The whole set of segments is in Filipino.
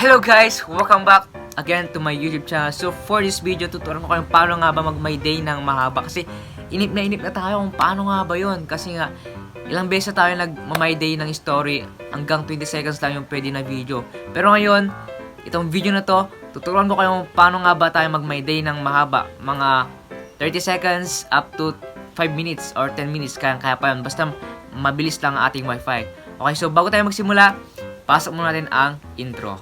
Hello guys! Welcome back again to my YouTube channel. So for this video, tuturuan ko kayo paano nga ba mag-my day ng mahaba. Kasi inip na tayo kung paano nga ba yun. Kasi nga, ilang beses na tayo nag-my day ng story. Hanggang 20 seconds lang yung pwede na video. Pero ngayon, itong video na to, tuturuan ko kayo kung paano nga ba tayo mag-my day ng mahaba. Mga 30 seconds up to 5 minutes or 10 minutes. Kaya pa yun. Basta mabilis lang ang ating wifi. Okay, so bago tayo magsimula, pasok muna natin ang intro.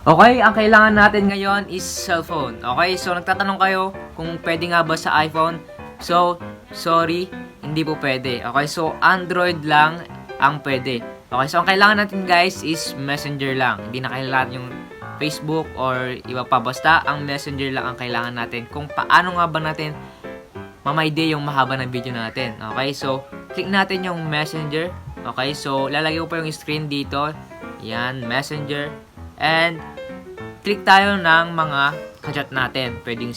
Okay, ang kailangan natin ngayon is cellphone. Okay, so nagtatanong kayo kung pwede nga ba sa iPhone. So, sorry, hindi po pwede. Okay, so Android lang ang pwede. Okay, so ang kailangan natin guys is Messenger lang. Hindi na kailangan yung Facebook or iba pa. Basta ang Messenger lang ang kailangan natin. Kung paano nga ba natin mamay-day yung mahaba ng video natin. Okay, so click natin yung Messenger. Okay, so lalagay ko pa yung screen dito. Yan, Messenger. And click tayo ng mga kachat natin. Pwedeng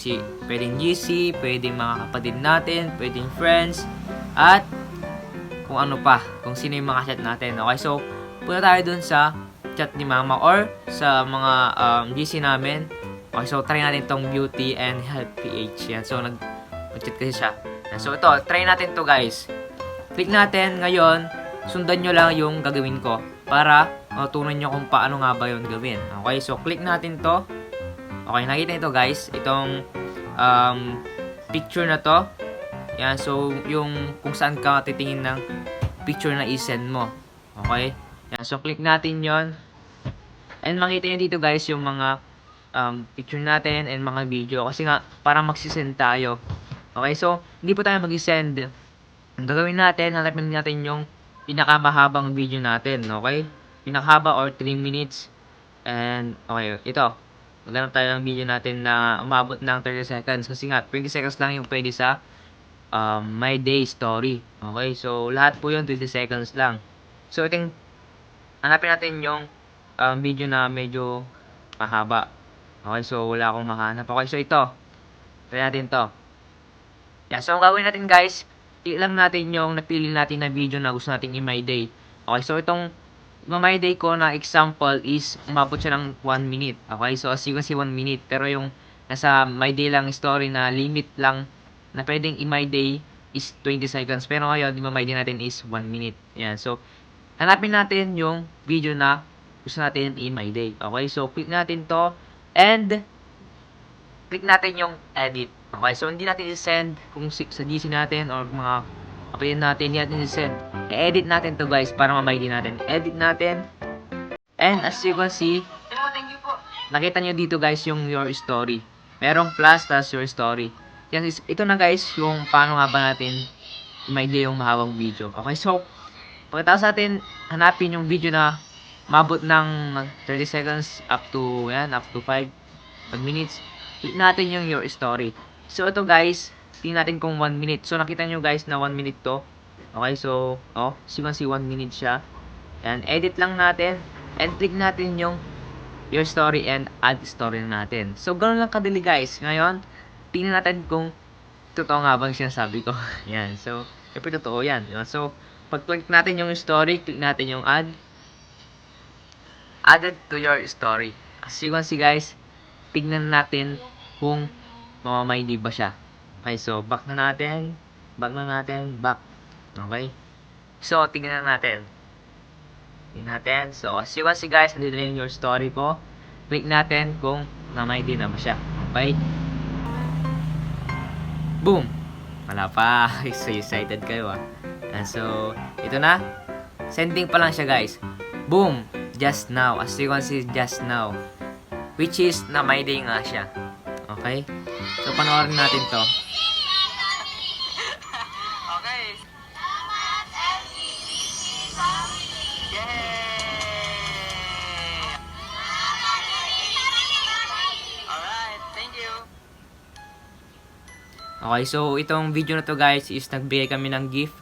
GC, pwedeng mga kapatid natin, pwedeng friends, at kung ano pa, kung sino yung mga chat natin. Okay, so punta tayo dun sa chat ni mama or sa mga GC namin. Okay, so try natin tong Beauty and Health PH. Yan, so nag-chat kasi siya. Yan, so ito, try natin to guys. Click natin ngayon, sundan nyo lang yung gagawin ko para matutunan nyo kung paano nga ba yun gawin. Okay, so click natin to. Okay, nakita nyo to guys, itong picture na to. Yan, so yung kung saan ka titingin ng picture na i-send mo. Okay, yan, so click natin yon. And makita nyo dito guys yung mga picture natin and mga video. Kasi nga, parang magsisend tayo. Okay, so hindi po tayo mag-send. Ang gagawin natin, hanapin natin yung pinakamahabang video natin. Okay, pinakahaba or 3 minutes. And okay, ito. Maghanap tayo ng video natin na umabot ng 30 seconds. Kasi nga, 20 seconds lang yung pwede sa my day story. Okay, so lahat po yun 20 seconds lang. So hanapin natin yung video na medyo mahaba. Okay, so wala akong makahanap. Okay, so ito. Try natin to. Yeah, so ang gagawin natin guys, ilang natin yung napili natin na video na gusto nating i-my day. Okay, so itong my day ko na example is umabot siya ng 1 minute. Okay, so as you can see 1 minute. Pero yung nasa my day lang story na limit lang na pwedeng i-my day is 20 seconds. Pero ngayon, i-my day natin is 1 minute. Yan, so hanapin natin yung video na gusto natin i-my day. Okay, so click natin to and click natin yung edit. Okay, so hindi natin i-send kung sa GC natin or mga kapatid natin, hindi natin i-send. I-edit natin to guys para ma-my day natin. Edit natin. And as you can see, nakita nyo dito guys yung your story. Merong plus tas your story. Yan, ito na guys yung paano nga ba natin i-my day yung mahabang video. Okay, so pagkatapos natin hanapin yung video na mabot ng 30 seconds up to 5 minutes. Click natin yung your story. So ito guys, tingnan natin kung 1 minute. So nakita nyo guys na 1 minute to. Okay, so so you can see 1 minute siya. And edit lang natin and click natin yung your story and add story natin. So ganoon lang kadali guys. Ngayon, tingnan natin kung totoo nga bang sinasabi ko. Yan, so siyempre totoo yan. So pag click natin yung story, click natin yung added to your story. As you can see guys, tignan natin kung mamamay ba siya. Okay, so back. Okay. So, tignan natin. So, as you can see guys, nandito na your story ko. Click natin kung mamay na ba siya. Okay. Boom! Wala pa. So, excited kayo ah. And so, ito na. Sending pa lang siya guys. Boom! Just now. As you can see, just now. Which is na my day nga siya. Okay? So, panoorin natin to. Okay. Yay! Alright, thank you. Okay, so itong video na to guys is nagbigay kami ng gift.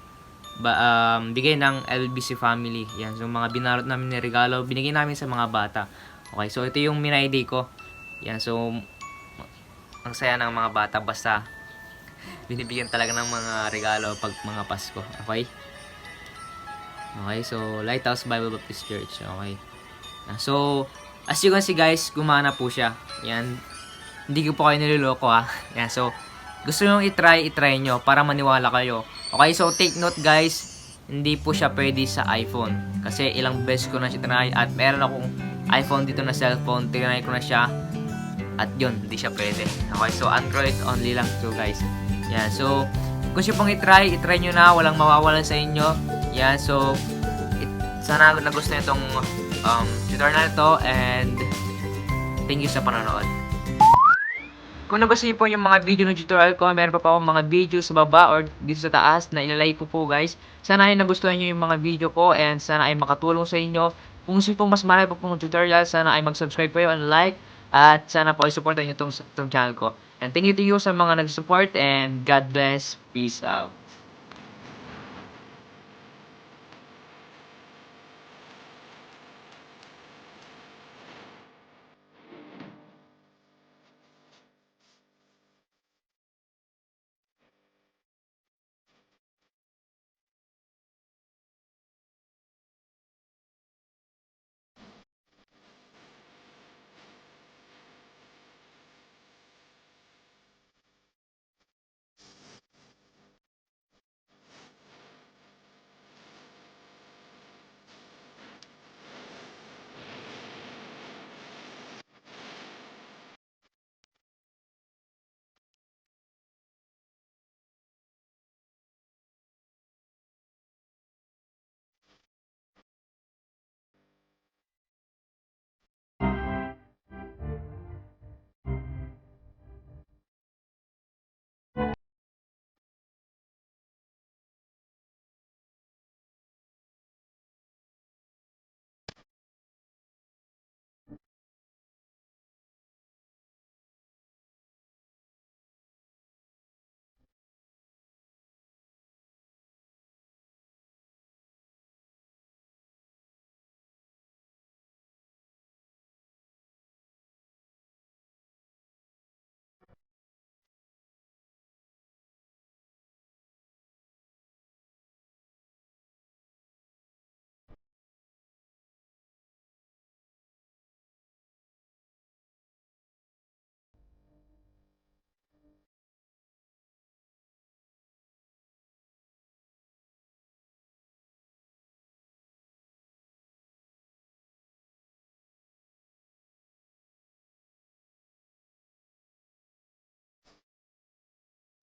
Bigay ng LBC family. Yan, so mga binarot namin ni regalo, binigay namin sa mga bata. Okay, so ito yung minay day ko. Yan, so ang saya ng mga bata basta binibigyan talaga ng mga regalo pag mga Pasko. Okay? Okay, so Lighthouse Bible Baptist Church. Okay. So, as you can see guys, gumana po siya. Yan. Hindi ko po kayo niloloko ha. Yan, so, gusto nyo itry nyo para maniwala kayo. Okay, so take note guys, hindi po siya pwede sa iPhone. Kasi ilang beses ko na siya try at meron akong iPhone dito na cellphone. Tinry ko na siya. At yun, hindi siya pwede. Okay, so Android only lang to guys. Yan, so, kung siya pong itry nyo na. Walang mawawala sa inyo. Yan, so, sana nagustuhan itong tutorial na ito. And, thank you sa panonood. Kung nagustuhan niyo po yung mga video ng tutorial ko, meron pa akong mga video sa baba or dito sa taas na ilalay ko po guys. Sana ay nagustuhan niyo yung mga video ko and sana ay makatulong sa inyo. Kung gusto pong mas marami pa pong tutorial, sana ay mag-subscribe kayo and like. At sana po ay supportan niyo itong channel ko. And thank you to you sa mga nag-support and God bless. Peace out.